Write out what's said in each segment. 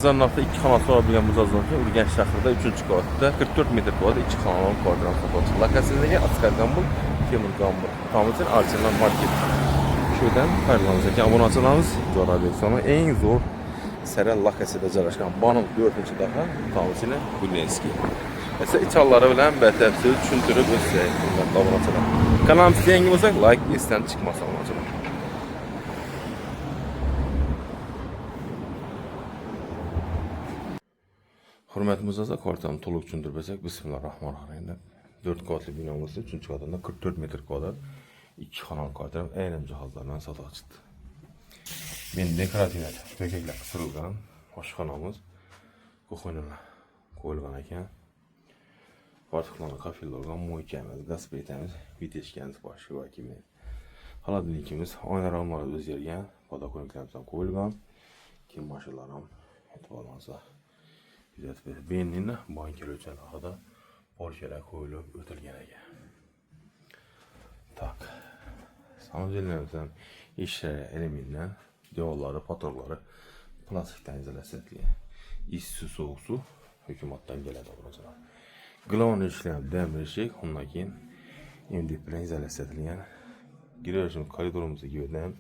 Zanafda 2 xana sorabilgan muzazzamatda Urganch shahrida 3-qavatda 44 metr kvadrat 2 xonali kvartiran sotuvchi. Lokatsiyadagi Askar Gambul, Temur Gambul. Tamizin Arsenal Market. Şuradan paylaşacağız. Obunachilarimiz Jo'rabek eng zo'r sara lokatsiyada joylashgan. Bonum 4-daha Tamizin Gulenskiy. Esa ichallari bilan batafsil tushuntirib o'tsak, obunachilar. Kanalimizga yangi bo'lsak, like esdan chiqmasin obunachilar. Hürmetli muzazza kvartalını to'liq tushuntirib bersak, bismillahirrohmanirrohim. 4 qavatli binomizda 3-qavatda 44 metr kvadrat 2 xonali kvartira ayrim jihozlardan sotuvga chiqdi. Men dekorativ bekaklar qisilgan oshxonamiz, kuxonyalar qo'yilgan ekan. Ortiqlarni kafillarga mo'ykamiz, gaz plitamiz, viteshkamiz bor shu vakimi. Xolodilnikimiz, oyna ramlari o'zgargan, podokoniklarimiz ham qo'yilgan. Keyin mashinalar ham e'tiborlansa Benninni banker o'lchamlarida polshalar qo'yilib o'tilgan ekan. Tak. Samodellarimiz ishlar elementdan, devorlari, patorlari plastikdan izolatsiya. Issiq sovuq suv hukumatdan keladi o'zaro. Glavni ishlar damir eshik, undan keyin MDF bilan izolatsiya etilgan. Girishim koridorimizga yo'ldan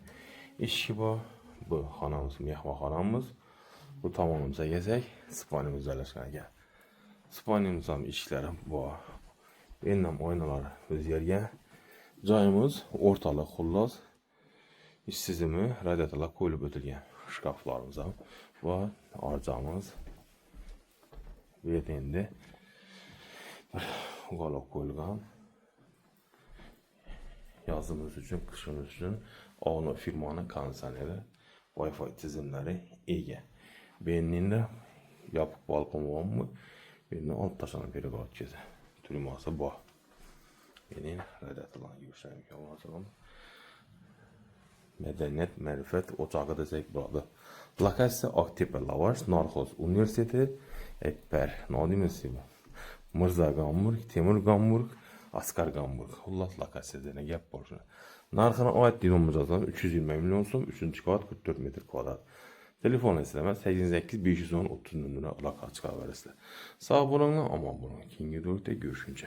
eshik bor. Bu xonamiz, mehmonxonamiz. Bu tomonimizga kelsak, spalnimiz joylashgan ekan. Spalnimiz ham eshiklari bor. Endi oynalar o'zgargan. Joyimiz o'rtaliq xullos. Ish tizimi, radiatorlar qo'yilib o'tilgan. Shkaflarimiz ham bor. Orjamiz. Bu yerda endi uloq qo'yilgan. Yozimiz uchun, qishimiz uchun Ono firmani konditsioneri, Wi-Fi tizimlari ega. Benninda yopiq balkon bormi? Benni olib tashlab berib o'tkazdi. Turmasi bor. Mening radiatorlarga yushlayim yo'q. Madaniyat, ma'rifat o'chog'i desak bo'ladi. Lokatsiya Oktябрь Lavash, Norxoz universiteti, Ekber, Nodimisiy. Mirza Gamburg, Temur Gamburg, Askar Gamburg. Xullas lokatsiyada gap bor. Narxini oyat dinom mujozdan 320 million so'm, 3-qavat 44 metr kvadrat. Telefon eslama 88 510 30 numara aloqa chiqarib berasizlar. Sog' bo'linglar, omon bo'ling. Keyingi videoda görüşünce.